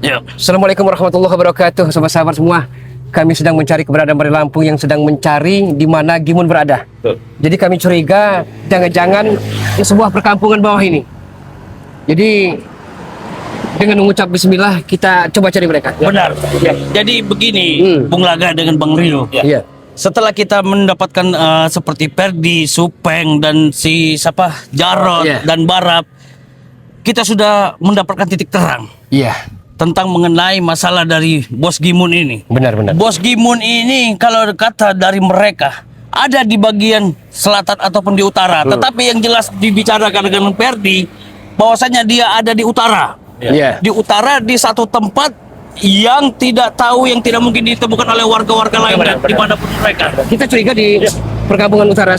Ya. Assalamualaikum warahmatullahi wabarakatuh, sahabat-sahabat semua. Kami sedang mencari keberadaan Bari Lampung yang sedang mencari di mana Gimun berada. Jadi kami curiga jangan-jangan di sebuah perkampungan bawah ini. Jadi dengan mengucap bismillah kita coba cari mereka. Benar. Ya. Jadi begini, Bung Laga dengan Bang Rio. Iya. Setelah kita mendapatkan seperti Perdi, Supeng dan si siapa Jarod dan Barap, kita sudah mendapatkan titik terang. Iya. Tentang mengenai masalah dari Bos Gimun ini. Benar-benar. Bos Gimun ini kalau kata dari mereka ada di bagian selatan ataupun di utara. Tetapi yang jelas dibicarakan dengan Perdi bahwasanya dia ada di utara. Iya. Di utara di satu tempat yang tidak tahu, yang tidak mungkin ditemukan oleh warga-warga lainnya dimanapun mereka. Kita curiga di perkampungan utara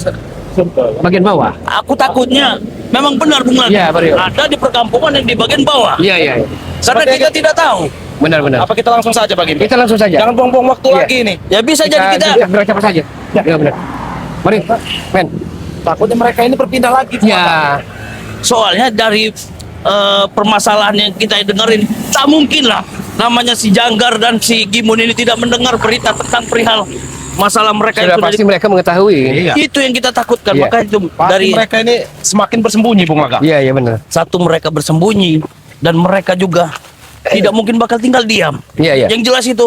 bagian bawah. Aku takutnya memang benar Bung Laga. Iya, Bang Rio. Ada di perkampungan yang di bagian bawah. Iya, iya. Karena kita tidak tahu. Benar-benar. Apa kita langsung saja Pak Gim? Kita langsung saja. Jangan buang-buang waktu Iya. lagi nih. Ya bisa jadi kita. gerak cepat saja. Ya, benar. Mari, men. Takutnya mereka ini berpindah lagi. Ya. Soalnya dari permasalahan yang kita dengerin, tak mungkin lah namanya si Janggar dan si Gimun ini tidak mendengar berita tentang perihal masalah mereka Sudah yang pasti mereka mengetahui. Iya. itu yang kita takutkan. Iya. Maka itu Pasti dari mereka ini semakin bersembunyi Bung Laga. Iya, iya benar. satu mereka bersembunyi dan mereka juga tidak mungkin bakal tinggal diam. Iya, iya. Yang jelas itu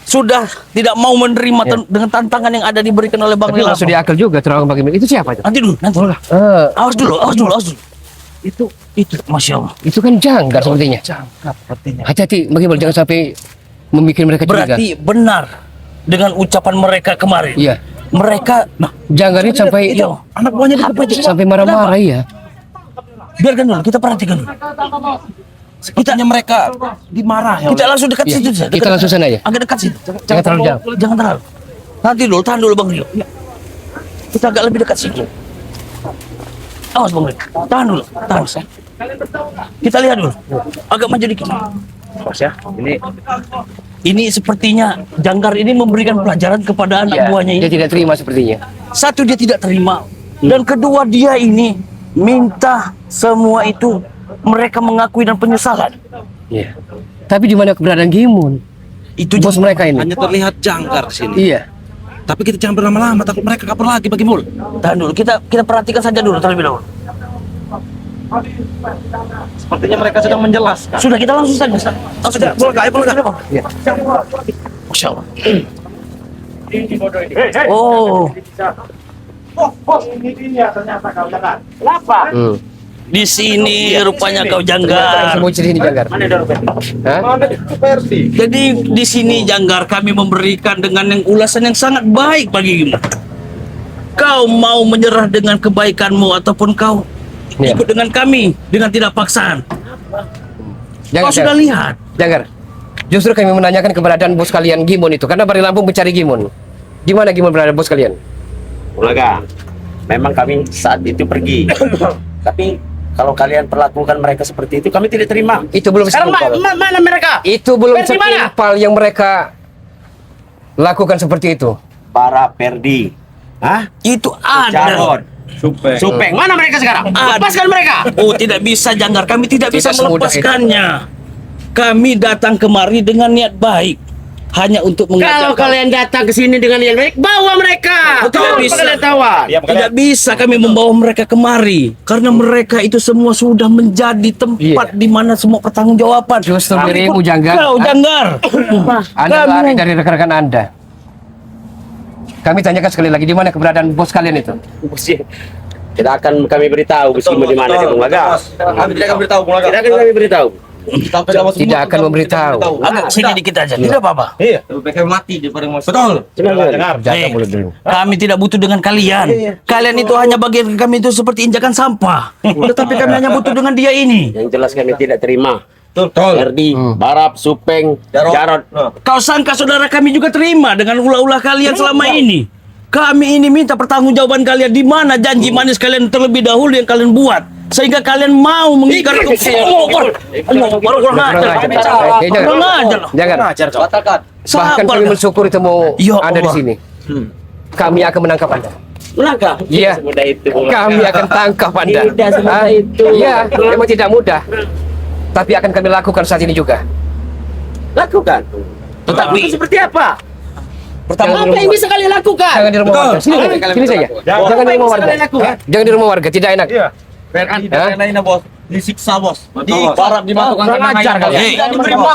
sudah tidak mau menerima dengan tantangan yang ada diberikan oleh Bang Tapi Rio. langsung diakal juga terang bagi itu siapa itu? Nanti dulu. Awas dulu. Itu Masya Allah. Itu kan janggar sepertinya. Jangkar sepertinya. Hati-hati, bagaimana jangan sampai membuat mereka curiga. Berarti benar dengan ucapan mereka kemarin. Iya. Mereka Janggar ini sampai itu Anak buahnya di sampai marah-marah ya. biarkan dulu, kita perhatikan dulu. Sepertinya mereka dimarah ya. Kita langsung dekat Iya, situ saja. kita langsung sana ya. Agak dekat situ. Jangan terlalu jauh. Jangan terlalu. Nanti dulu, tahan dulu Bang Rio. Kita agak lebih dekat situ. Awas Bang Rio. Tahan dulu. Tahan. Kita lihat dulu. Agak maju dikit. Bos ya. Ini sepertinya Janggar ini memberikan pelajaran kepada anak Iya, buahnya dia ini. tidak terima sepertinya. Satu, dia tidak terima. Dan kedua, dia ini minta semua itu mereka mengakui dan penyesalan. Iya. Tapi di mana keberadaan Gimun? Itu Bos mereka ini. Hanya terlihat jangkar sini. Iya. Tapi kita jangan berlama-lama, takut mereka kabur lagi Pak Gimul. Tahan dulu, kita perhatikan saja dulu terlebih dahulu. Sepertinya mereka sedang menjelaskan. Sudah, kita langsung saja. Langsung saja. Boleh nggak? Iya. Masya Allah. Oh, di sini rupanya kau Janggar. Semua sini Janggar. Hah? Jadi di sini Janggar kami memberikan dengan yang ulasan yang sangat baik bagimu. Kau mau menyerah dengan kebaikanmu ataupun kau Iya. ikut dengan kami dengan tidak paksaan. Kau sudah lihat. Janggar. Justru kami menanyakan keberadaan bos kalian Gimun itu karena Bari Lampung mencari Gimun. Di mana Gimun berada bos kalian? Ulaga, memang kami saat itu pergi. Tapi kalau kalian perlakukan mereka seperti itu, kami tidak terima. Itu belum Sekarang setimpal. mana mereka? Itu belum Perdi mana? setimpal yang mereka lakukan seperti itu. Para Perdi, hah? Itu Jarod, ada. Supeng, mana mereka sekarang? Ada. Lepaskan mereka. Oh, tidak bisa Janggar, kami tidak bisa Tidak semudah melepaskannya. Kami datang kemari dengan niat baik, hanya untuk mengajak. Kalau kalian datang ke sini dengan yang baik, bawa mereka. Oh, tidak bisa. Kalian tawar. Tidak bisa kami membawa mereka kemari karena mereka itu semua sudah menjadi tempat di mana semua pertanggungjawaban. Justru dirimu Janggar. Kau Janggar. Anda lari dari rekan-rekan Anda. Kami tanyakan sekali lagi di mana keberadaan bos kalian itu? Tidak akan kami beritahu Gusti di mana dia Bulaga. Kami tidak akan beritahu Bung Laga. Tidak akan kami beritahu. Tidak akan memberitahu. Agak sini dikit aja, tidak apa-apa. Iya. Mereka mati daripada mau. Betul. Dengar. Jangan mulut dulu. Kami tidak butuh dengan kalian. Kalian itu hanya bagian kami itu seperti injakan sampah. Tetapi kami hanya butuh dengan dia ini. Yang jelas kami tidak terima. Betul. Perdi, Barap, Supeng, Jarod. Kau sangka saudara kami juga terima dengan ulah-ulah kalian selama ini? Kami ini minta pertanggungjawaban kalian, di mana janji manis kalian terlebih dahulu yang kalian buat sehingga kalian mau mengingkar kurang ajar. Jangan. Bahkan kami mensyukur temu Ya Anda di Allah. sini. Kami akan menangkap Anda. Menangkap? Iya. Semudah itu. Bung Laga. Kami akan tangkap Anda. Tidak semudah itu. Iya, memang tidak mudah. Tapi akan kami lakukan saat ini juga. lakukan. Tetapi Seperti apa? Pertama, Apa yang bisa kalian lakukan? jangan di rumah warga. Sini, Apa yang kalian sini bisa saja. lakukan? Jangan di rumah warga. Kalian lakukan? Jangan di rumah warga, tidak enak. Iya. Tidak bos. Disiksa bos. Di barat dimasukkan kurang ajar kalian. Hei,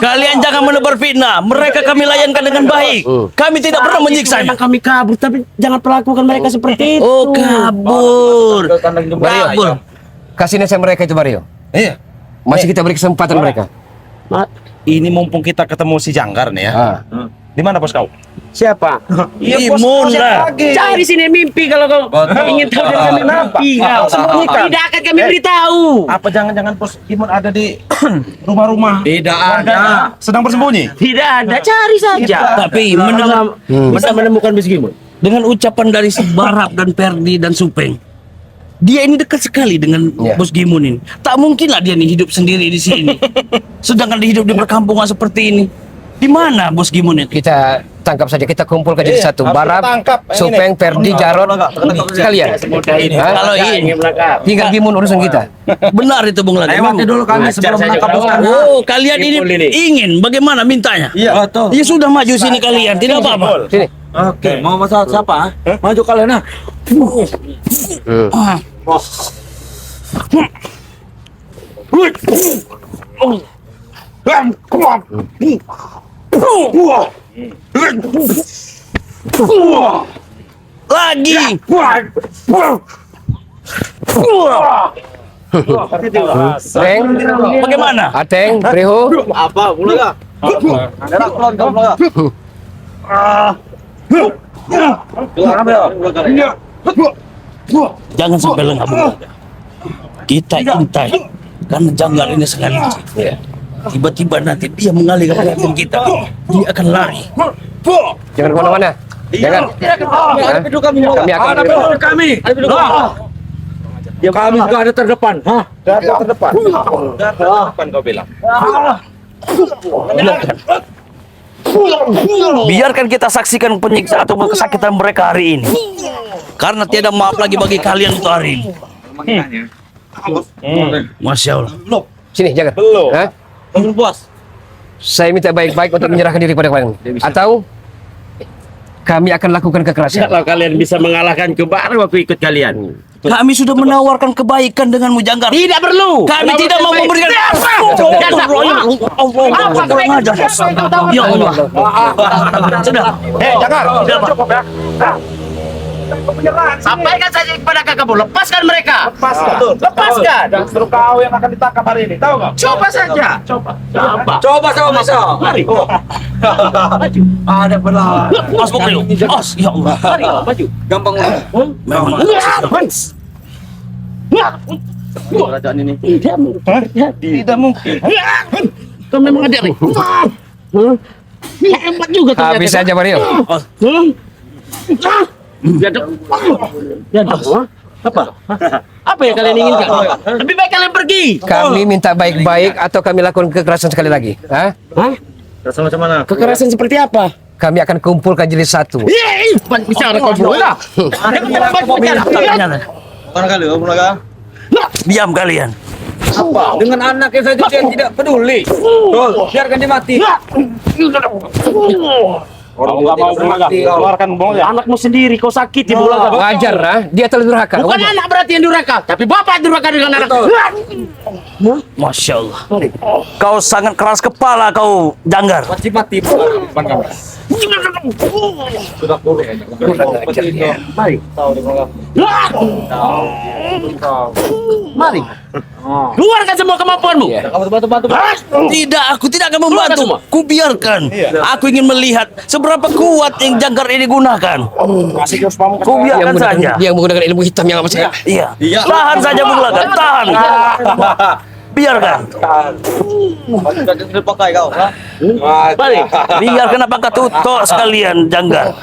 kalian jangan menebar fitnah. Mereka kami layankan dengan baik. Kami tidak pernah menyiksanya. Kami kabur, tapi jangan perlakukan mereka seperti itu. Oh, kabur. Kabur. Kasih nasihat mereka itu Mario. Iya. Masih kita beri kesempatan mereka. Ini mumpung kita ketemu si Janggar nih ya. Ah. Di mana bos kau? Siapa? Imun lah. Cari sini mimpi kalau kau ingin tahu dari kami mimpi. Kau Sembunyikan. tidak akan kami beritahu. Apa jangan-jangan bos Imun ada di rumah-rumah? Tidak warga sedang bersembunyi. Tidak ada, cari saja. Tapi mendengar bisa menemukan meskipun. dengan ucapan dari si Barap dan Perdi dan Supeng, dia ini dekat sekali dengan Ya. Bos Gimun ini. Tak mungkinlah dia nih hidup sendiri di sini. Sedangkan dia hidup di perkampungan seperti ini. Di mana Bos Gimun itu? Kita tangkap saja, kita kumpulkan jadi satu. harus Barap, ditangkap. Yang Supeng, Perdi, Jarod, sekalian. Hah? Kalau ini Tinggal Gimun urusan kita. benar itu Bung Lagi. Lewati dulu kami sebelum menangkap bos kami. Oh, kalian ini ingin bagaimana mintanya? Iya. Betul. Ya sudah maju sini kalian, tidak apa-apa. Sini. Oke, mau masalah siapa? Maju kalian nah. Ah. Lagi. Teng, Bagaimana? Ateng, Priho. Apa? Mulai enggak? Ada klon kau mulai. Jangan sampai lengah Bung Laga. Kita intai karena Janggar ini sekali. Tiba-tiba nanti dia mengalihkan perhatian kita. Dia akan lari. Jangan kemana-mana. Jangan. Ada pintu kami. Kami akan Ada pintu kami. Kami juga ada terdepan. Hah? Ada terdepan. Ada terdepan kau bilang. Biarkan kita saksikan penyiksaan atau kesakitan mereka hari ini. Karena tiada maaf lagi bagi kalian untuk hari ini. Masya Allah. Sini, jangan. Belum. Hah? Belum puas. Saya minta baik-baik untuk menyerahkan diri pada kalian. Atau kami akan lakukan kekerasan. Kalau kalian bisa mengalahkan ke baru aku ikut kalian. Kami sudah menawarkan kebaikan dengan Mujanggar. Tidak perlu. Kami tidak mau memberikan. Ya Allah. Sudah. Jangan. Cukup ya. Sampaikan saja kepada kakakmu, lepaskan mereka. Lepaskan. Lepaskan. Justru kau yang akan ditangkap hari ini. Tahu nggak? Coba saja. Coba. Coba sama masa. Mari. Ada belah. Mas Pokrio. Os, ya Allah. Mari, maju. Gampang. Memang. Kerajaan ini. Tidak mungkin. Kau memang ada nih. Hebat juga ternyata. Habis saja Mario. Ya dong. Apa? Apa yang kalian inginkan? Lebih baik kalian pergi. Kami minta baik-baik atau kami lakukan kekerasan sekali lagi. Hah? Rasa macam mana? Kekerasan seperti apa? Kami akan kumpulkan jadi satu. Bicara kau bola. Bukan kali, Bulaga. Diam kalian. Apa? Dengan anaknya saja dia tidak peduli. Betul. Biarkan dia mati. Orang nggak mau mati, keluarkan bolanya. Anakmu sendiri kau sakiti bola. Wajar, nah. Dia telah durhaka. Bukan Wajar. anak berarti yang durhaka, tapi bapak durhaka dengan anak. Masya Allah. Kau sangat keras kepala kau, Janggar. Pasti mati depan kamu. Sudah buruk. Mari. Mari. Keluarkan semua kemampuanmu. Batu-batu. Tidak, aku tidak akan membantu. Ku biarkan. Aku ingin melihat seberapa kuat yang Janggar ini gunakan. Kasih jurus pamuk. Ku biarkan saja. Dia menggunakan ilmu hitam yang apa saja. Iya. Iya. Tahan saja Bung Laga, tahan. Biarkan. Sudah dipakai kau. Mari. Biarkan apa ketutok sekalian Janggar.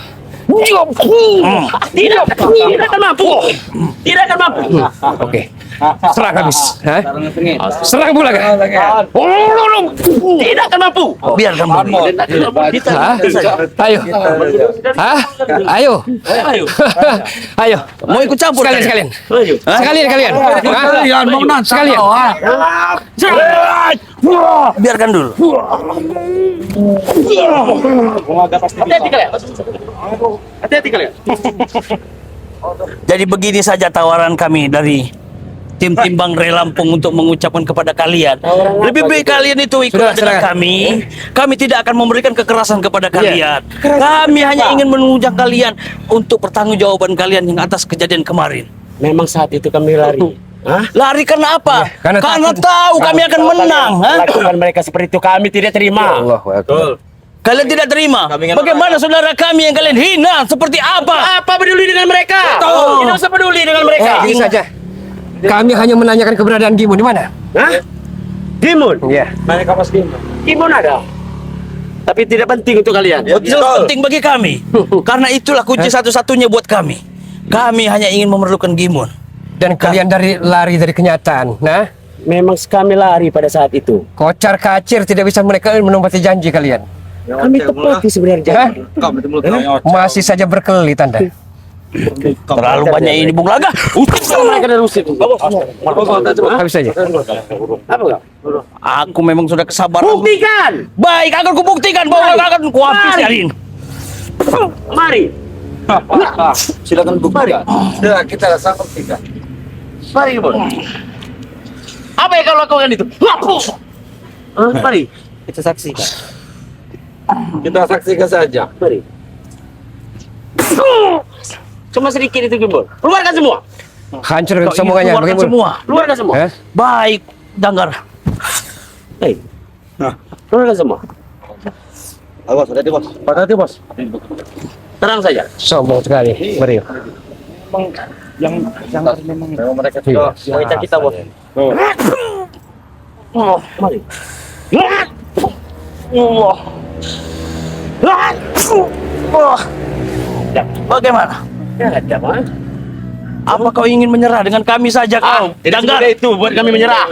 Tidak akan mampu. Tidak akan mampu. Oke. Serang habis. Hah? Serang pula kan? Tidak akan mampu. Biarkan bos. Kita Hah? Ayo. Hah? Ayo. Ayo. Mau ikut campur Sekalian. Hah? Sekalian kalian. Hah? mau nantang. Sekalian. Biarkan dulu. Hati-hati kalian. Hati-hati kalian. Jadi begini saja tawaran kami dari tim Timbang Re Lampung untuk mengucapkan kepada kalian. Lebih baik kalian itu ikut dengan kami. Kami tidak akan memberikan kekerasan kepada kalian. Kami hanya ingin menunjang kalian untuk pertanggungjawaban kalian yang atas kejadian kemarin. Memang saat itu kami lari. Hah? Lari karena apa? Karena Karena takut. tahu kami akan menang. Hah? Lakukan mereka seperti itu, kami tidak terima. Kalian tidak terima. Bagaimana saudara kami yang kalian hina? Seperti apa? Apa peduli dengan mereka? Tidak usah peduli dengan mereka. Gini saja. Kami hanya menanyakan keberadaan Gimun di mana? Hah? Gimun? Iya. Banyak kapas Gimun. Gimun ada. Tapi tidak penting untuk kalian. Betul penting bagi kami. Karena itulah kunci satu-satunya buat kami. Kami hanya ingin memerlukan Gimun. Dan kalian lari dari kenyataan. Nah, Memang kami lari pada saat itu. kocar kacir tidak bisa mereka menempati janji kalian. Kami tepati sebenarnya. Hah? Masih saja berkelit Anda. Terlalu banyak ini Bung Laga. Mereka dari Rusia. Habis saja. Apa enggak? Aku memang sudah kesabaran. Buktikan. Baik, akan kubuktikan bahwa akan kuhabis hari ini. Mari. Silakan buktikan. Sudah kita sanggup tidak. Mari, Gimun. Apa yang kau lakukan itu? Mari. Kita saksikan. Kita saksikan saja. Mari. Cuma sedikit itu, Gimun. Keluarkan semua. Hancurkan Kau ingin semuanya. keluarkan Bagaimana? semua. Keluarkan semua. Hah? Baik, Danggar. Hei. Keluarkan semua. Awas, hati bos. Hati, Bos. Tenang saja. Sombong sekali, Mario. Memang mereka Iya. Wanita kita, Bos. Mari. Bagaimana? Ya, ada, Bang. Apa kau ingin menyerah dengan kami saja kau? Tidak Danggar. semudah itu buat kami menyerah.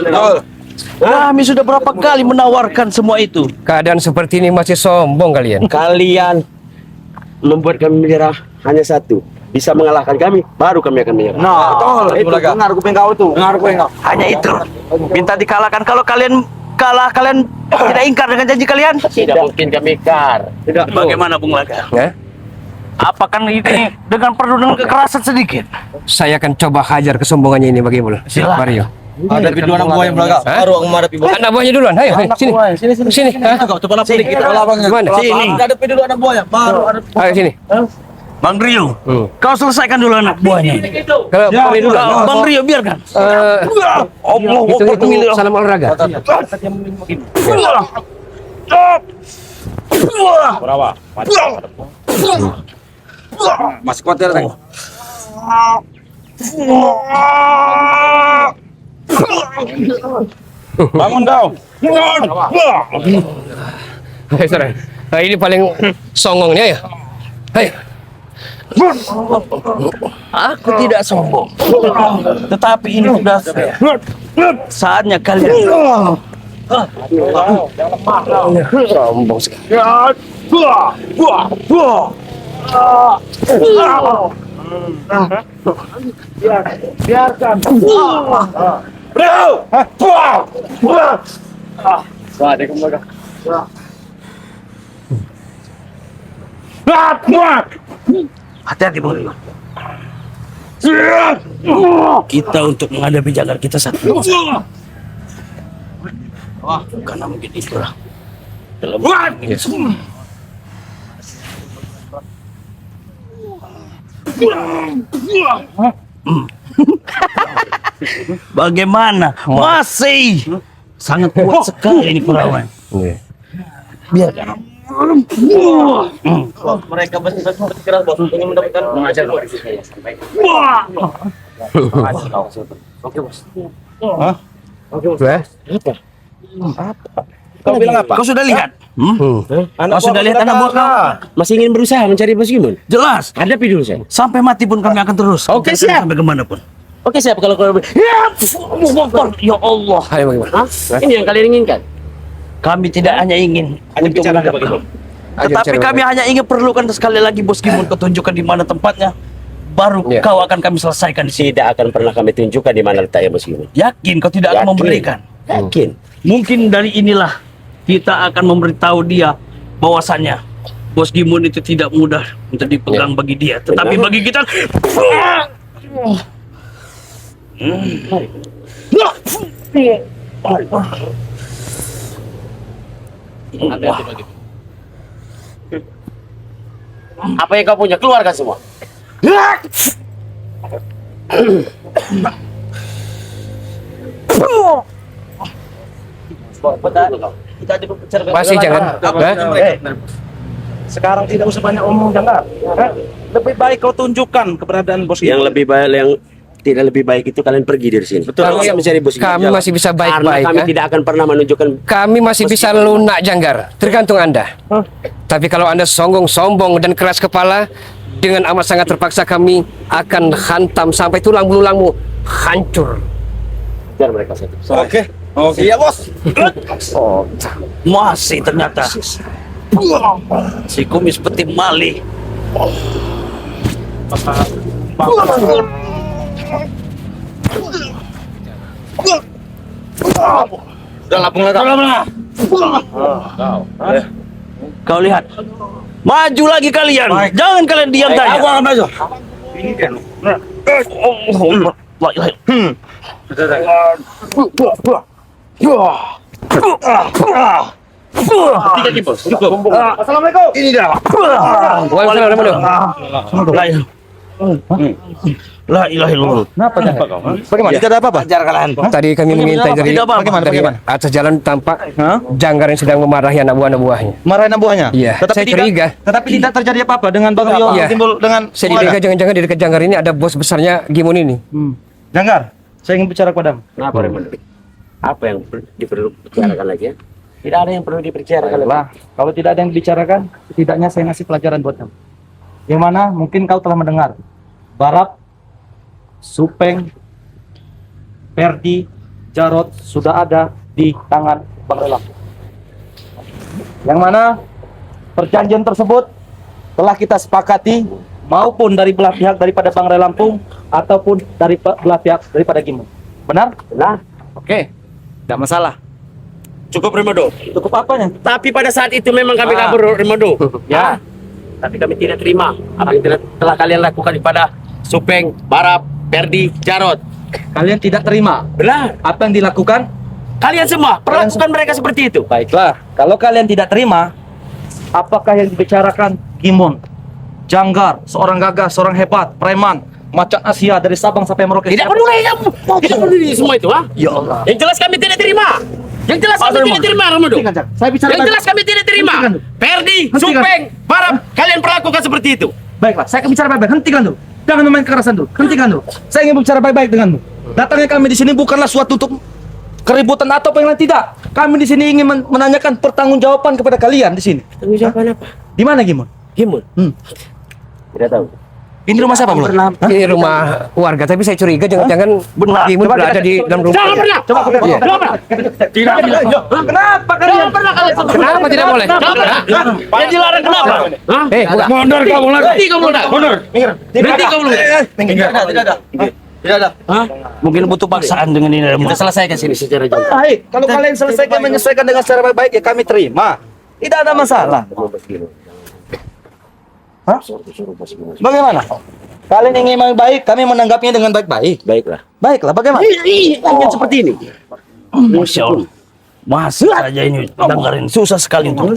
Kami sudah berapa kali menawarkan semua itu. Keadaan seperti ini masih sombong kalian. Kalian membuat kami menyerah hanya satu. Bisa mengalahkan kami, baru kami akan menyerah. Betul. Itu dengar kuping kau tuh. Dengar kuping kau. Hanya itu. Minta dikalahkan. Kalau kalian kalah, kalian tidak ingkar dengan janji kalian? Tidak mungkin kami ikar. Bagaimana Bung Laga? Ya? Apakah ini dengan kekerasan sedikit? Saya akan coba hajar kesombongannya ini bagaimana? Silakan. Mario. Ada video anak buah yang belakang. Hah? Baru aku menghadapi bos. Anak buahnya duluan, ayo, sini. Sini. Hah? Kau coba lapor dikit. Kau lapor Gimana? Sini. Hadapi dulu anak buahnya. Baru ada. Ayo sini. Bang Rio, kau selesaikan dulu anak buahnya. Kalau pilih dulu. Bang Rio, biarkan. Allah, Itu salam olahraga. Berapa? Masih kuat ya, Reng? Bangun kau. Ayo, saudara. Nah, ini paling songongnya ya. Ayo. Aku tidak sombong. Tetapi ini sudah saatnya kalian. Sombong sekali. Hati-hati Bang Rio. Kita untuk menghadapi jagar kita satu. Karena mungkin itulah. Bagaimana? Masih sangat kuat sekali ini perawan. Iya. Biarkan. Mereka berkeras bos. Ingin mendapatkan mengajar bos. Hah? Kau bilang apa? Kau sudah lihat? Anak Kau sudah lihat anak buah kau? Masih ingin berusaha mencari Bos Gimun? Jelas. Hadapi dulu saya. Sampai mati pun kami akan terus. Oke, Kita akan siap. Sampai kemanapun. Oke, siap kalau Ya Allah. Ayo bagaimana? Hah? Ini yang kalian inginkan. Kami tidak hanya ingin untuk menangkap kau. Ayo Tetapi cari kami hanya ingin perlukan sekali lagi Bos Gimun kau tunjukkan di mana tempatnya. Baru Iya. kau akan kami selesaikan di sini. Tidak akan pernah kami tunjukkan di mana letaknya Bos Gimun. Yakin kau tidak akan Yakin. memberikan? Yakin. Mungkin dari inilah kita akan memberitahu dia bahwasannya Bos Gimun itu tidak mudah untuk dipegang bagi dia, tetapi Benar. bagi kita Apa yang kau punya keluarkan semua. Masih jangan. Sekarang tidak usah banyak omong, Janggar. Lebih baik kau tunjukkan keberadaan bos Yang lebih baik, yang tidak lebih baik itu kalian pergi dari sini. Betul. Kalian mencari Bos Gimun Kami jalan. masih bisa Karena baik-baik, kami ya. tidak akan pernah menunjukkan. Kami masih bisa lunak, Janggar. Tergantung Anda. Tapi kalau Anda sombong dan keras kepala, dengan amat sangat terpaksa kami akan hantam sampai tulang belulangmu hancur. Biar mereka saja. Oke. Iya, Bos. masih ternyata si kumis peti Mali. Udah lapung lah. Kau lihat, maju lagi kalian. Baik. Jangan kalian diam saja. Aku akan maju. La ilaha Assalamualaikum. Ini dah. Waalaikumsalam. La ilaha illallah. Kenapa Bagaimana? Tidak ada apa-apa. Tadi kami meminta dari Tidak apa-apa. dari Bagaimana? atas jalan tampak Hah? Janggar yang sedang memarahi anak buahnya. Marahin buahnya? Iya, Tetapi saya tidak, curiga. Tetapi tidak terjadi apa-apa dengan Bang Rio Iya. timbul dengan Saya curiga jangan-jangan di dekat Janggar ini ada bos besarnya Gimun ini. Janggar, saya ingin bicara padamu. Kenapa Raymond? Apa yang diperlu dibicarakan lagi ya? Tidak ada yang perlu dibicarakan lagi. Baiklah, kalau tidak ada yang dibicarakan, setidaknya saya ngasih pelajaran buat kamu. Yang mana mungkin kau telah mendengar. Barat, Supeng, Perdi, Jarot sudah ada di tangan Bang Relam. Yang mana perjanjian tersebut telah kita sepakati maupun dari belah pihak daripada Bang Relampung ataupun dari belah pihak daripada Gimun. Benar? Benar. Oke, tidak masalah. Cukup Remodo. Cukup apanya? Tapi pada saat itu memang kami kabur Remodo. Ya. Tapi kami tidak terima apa yang telah kalian lakukan kepada Supeng, Barap, Perdi, Jarot. Kalian tidak terima Benar. apa yang dilakukan? Kalian semua perlakukan mereka seperti itu. Baiklah, kalau kalian tidak terima, apakah yang dibicarakan Gimun, Janggar, seorang gagah, seorang hebat, preman, macan Asia dari Sabang sampai Merauke? Tidak peduli kamu. Tidak peduli semua itu, ha? Ya Allah. Yang jelas kami tidak terima. Yang jelas kami tidak terima, Remodo. Hentikan, Jang. Saya bicara Yang jelas kami tidak terima. Hentikan. Perdi, Hentikan. Supeng, Barap, kalian perlakukan seperti itu. Baiklah, saya akan bicara baik-baik. Hentikan dulu. Jangan memain kekerasan dulu. Hentikan dulu. Saya ingin bicara baik-baik denganmu. Datangnya kami di sini bukanlah suatu untuk keributan atau apa yang lain, tidak. Kami di sini ingin menanyakan pertanggungjawaban kepada kalian di sini. Tanggung jawaban apa? Di mana Gimun? Gimun. Tidak tahu. Ini rumah siapa, Bro? Ini rumah warga, tapi saya curiga jangan-jangan Gimun Coba berada kita- di dalam rumah. Jangan pernah. Coba aku lihat. Iya. Jangan pernah. Kenapa kalian? Jangan pernah kalian. Kenapa tidak boleh? Jangan pernah. Yang dilarang kenapa? Hah? Buka. Mundur kamu lagi. Berhenti kamu nak. Berhenti kamu lu. Tidak ada. Hah? Mungkin butuh paksaan dengan ini. Kita selesaikan sini secara jauh. Baik, kalau kalian selesaikan menyesuaikan dengan secara baik-baik ya kami terima. Tidak ada masalah. Hah? Bagaimana? Kalian ingin yang baik, kami menanggapinya dengan baik-baik. Baiklah. Baiklah, bagaimana? Ingin seperti ini. Masya Allah. Masih saja ini dengerin susah sekali untuk.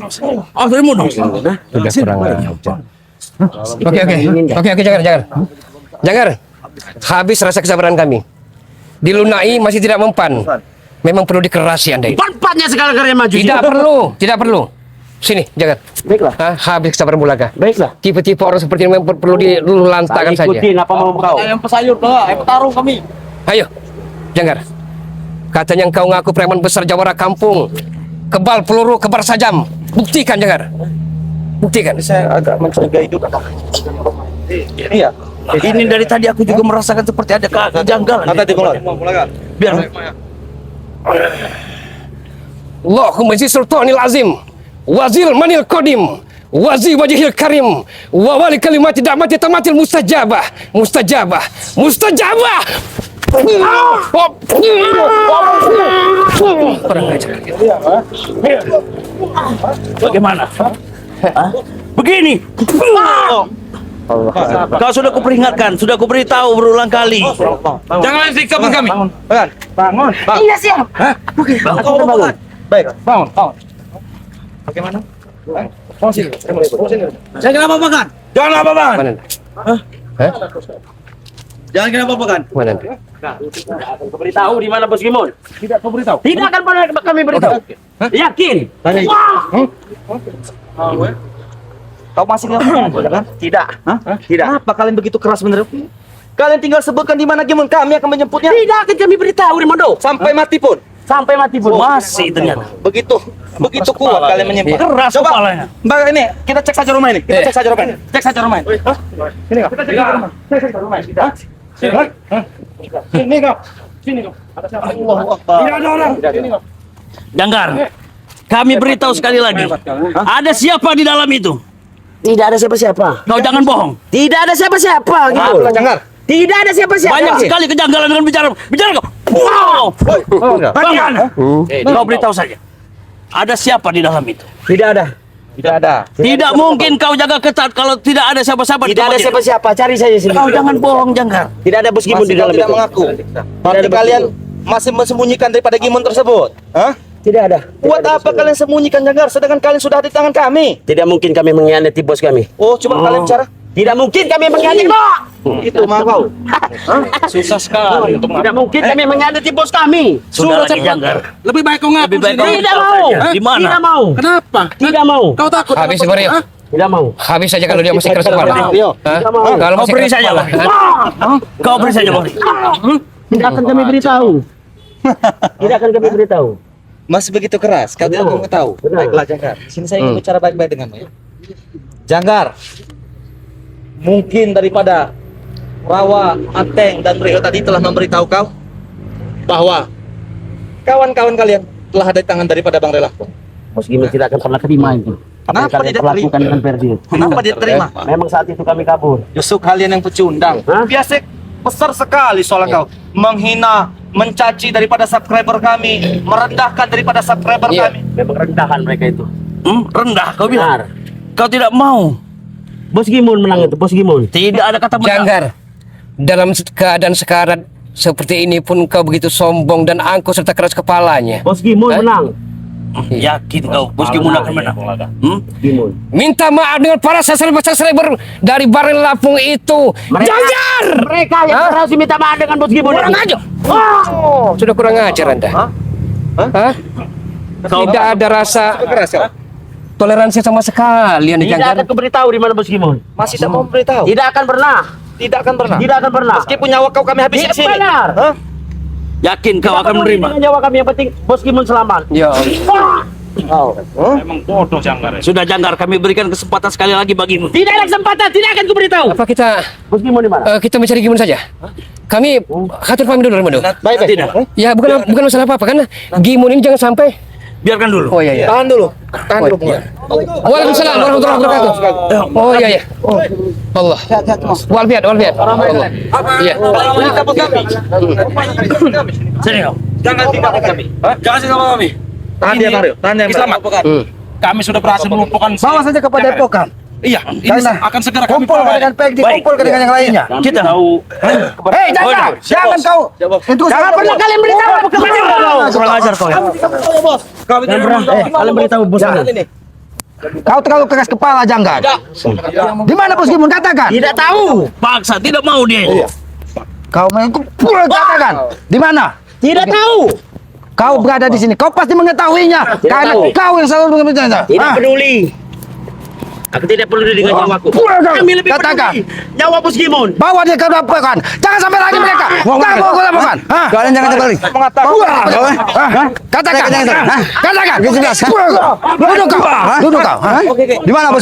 Ah, saya mau dong. Sudah kurang ajar. Oke, jangan. Habis rasa kesabaran kami. Dilunai masih tidak mempan. Memang perlu dikerasi Anda. Empat-empatnya sekarang kalian maju. Tidak perlu. Sini, jangan. Baiklah. Habis kesabaran bulaga. Baiklah. Tipe-tipe orang seperti ini memang perlu dilululantakan saja. Ikutin apa mau kau. Yang pesayur lah, petarung kami. Ayo, Janggar. Katanya engkau ngaku preman besar Jawara kampung. Kebal peluru, kebar sajam. Buktikan, Janggar. Buktikan. Saya agak mencurigai juga. Iya. Ini dari tadi aku juga merasakan seperti ada kejanggalan. Tadi mulai. Biar. Allahumma zid sultanil azim wazil manil qadim wazi wajhil karim wa wali kalimati da'mati tamatil mustajabah mustajabah mustajabah. Kurang ajar. Bagaimana? Hah? Begini. Kau sudah kuperingatkan, sudah kuberitahu berulang kali. Jangan siksa pun kami. Bangun. Iya siap. Bangun. Baik, bangun. Bagaimana? Bangun sini. Saya kenapa makan? Jangan apa-apaan. Mana? Jangan kenapa makan? Mana? Beritahu di mana Bos Gimun? Tidak kau beritahu. Tidak akan pernah kami beritahu. Yakin? Kau masih nggak kan? Tidak. Hah? Tidak. Kenapa kalian begitu keras bener? Kalian tinggal sebutkan di mana Gimun, kami akan menjemputnya Tidak akan kami beritahu Rimondo. sampai mati pun. Sampai mati pun. Masih ternyata. Begitu kuat kalian menyimpan. Keras Coba, kepalanya. Mbak, ini kita cek saja rumah ini. Kita cek saja rumah ini. Cek saja rumah ini. Sini kau. Kita cek saja rumah. Cek saja rumah ini. Hah? Sini. Sini kau. Sini kau. Ada siapa? Allahu Akbar. Tidak ada orang. Sini kau. Janggar, kami beritahu sekali lagi. Ada siapa di dalam itu? Tidak ada siapa-siapa. Kau jangan bohong. Tidak ada siapa-siapa gitu. Apa, Janggar? Tidak ada siapa-siapa. Banyak sekali kejanggalan dengan bicara. Bicara kau. Wow. Bagaimana? Kau beritahu saja. Ada siapa di dalam itu? Tidak ada. Tidak ada. Tidak mungkin kau jaga ketat kalau tidak ada siapa-siapa di Tidak ada tempat itu. siapa-siapa. Cari saja sendiri. Kau jangan bohong, Janggar. Tidak ada Bos Gimun Masih di kau dalam tidak itu. mengaku. Berarti kalian masih mensembunyikan daripada Gimun tersebut. Hah? Tidak ada. Buat apa kalian sembunyikan, Janggar? Sedangkan kalian sudah di tangan kami. Tidak mungkin kami mengkhianati bos kami. Oh, coba kalian bicara. Tidak mungkin kami mengkhianati bos. Itu mah kau. Susah sekali untuk Tidak mungkin kami mengkhianati bos kami. Sudah lagi, Janggar. Lebih baik kau ngaku. Lebih baik sini. kau Tidak mau. Di mana? Tidak mau. Kenapa? Tidak mau. Kau takut? Habis apa? Mario. Hah? Tidak mau. Habis saja kalau dia masih keras kepala. Rio. Hah? Tidak mau. Kalau Kau masih beri keras saja, kepala. Bang. Hah? Kau beri saja, Bang. Tidak akan kami beritahu. Tidak akan kami beritahu. Masih begitu keras, kau tidak mau tahu. Benar. Baiklah, Janggar. Sini saya ingin bicara baik-baik denganmu ya. Janggar, mungkin daripada Rawa, Ateng, dan Rio tadi telah memberitahu kau bahwa kawan-kawan kalian telah ada di tangan daripada Bang Relaku. Bos Gimun tidak akan pernah terima itu. Apa yang Kenapa kalian tidak perlakukan terima? dengan Ferdi? Kenapa dia terima? Memang saat itu kami kabur. Justru kalian yang pecundang. Hah? Biasa besar sekali soal kau menghina, mencaci daripada subscriber kami, merendahkan daripada subscriber Iya. kami. Memang rendahan mereka itu. Rendah, kau bilang. Benar. Kau tidak mau. Bos Gimun menang itu. Bos Gimun. Tidak ada kata menang. Janggar, dalam keadaan sekarat seperti ini pun kau begitu sombong dan angkuh serta keras kepalanya. Bos Gimun Hah? menang. Yakin kau, Bos Gimun akan menang. Gimun. Minta maaf dengan para subscriber dari Bareng Lampung itu. Janggar! Mereka yang harus diminta maaf dengan Bos Gimun. Kurang aja. Oh, sudah kurang ajar Anda. Hah? Tidak ada rasa Keras kau. toleransi sama sekali Anda Tidak Janggar. akan kuberitahu di mana Bos Gimun. Masih tak mau memberitahu. Tidak akan pernah. Tidak akan pernah. Tidak akan pernah. Meskipun nyawa kau kami habisi di Tidak sini. benar. Hah? Yakin kau Tidak akan peduli menerima. dengan nyawa kami, yang penting Bos Gimun selamat. Ya, Emang bodoh Janggar. Sudah, Janggar, kami berikan kesempatan sekali lagi bagimu. Tidak ada kesempatan. Tidak akan kuberitahu. apa kita Bos Gimun di mana? kita mencari Gimun saja? Kami atur pamit dulu, Remo. Baik, baik. Tidak. Ya, bukan masalah apa-apa kan? Gimun ini jangan sampai. Biarkan dulu. Oh iya iya. Tahan dulu. Tahan dulu. Waalaikumsalam warahmatullahi wabarakatuh. Oh iya iya. Allah. Walbiat. Allah. Iya. Ini kabut kami. Sini kau. Jangan tinggalkan kami. Jangan tinggalkan kami. Tahan dia, Mario. Tahan dia. Selamat. Kami sudah berhasil melumpuhkan. Bawa saja kepada Janggar. Epokan. Iya, ini akan segera kami Kumpulkan dengan peroleh. Peggy, kumpulkan dengan yang lainnya. Kita tahu. Hei, jangan! Jangan kau! Jangan pernah kalian beritahu Kurang ajar kau ya. kalian beritahu bos ini. Kau terlalu keras kepala, Janggar. Di mana Bos Gimun? Katakan. Tidak tahu. Paksa, tidak mau dia. Kau katakan. Di mana? Tidak tahu. Kau berada di sini. Kau pasti mengetahuinya. Tidak Karena tahu. kau yang selalu mengetahuinya. Tidak peduli. Aku tidak peduli dengan nyawaku. Kami lebih Katakan. peduli nyawa Bos Gimun. Bawa dia ke lapangan. Jangan sampai lagi mereka. Jangan bawa ke lapangan. Kalian jangan terbalik. Katakan. Katakan. Duduk kau. Duduk kau. Di mana Bos?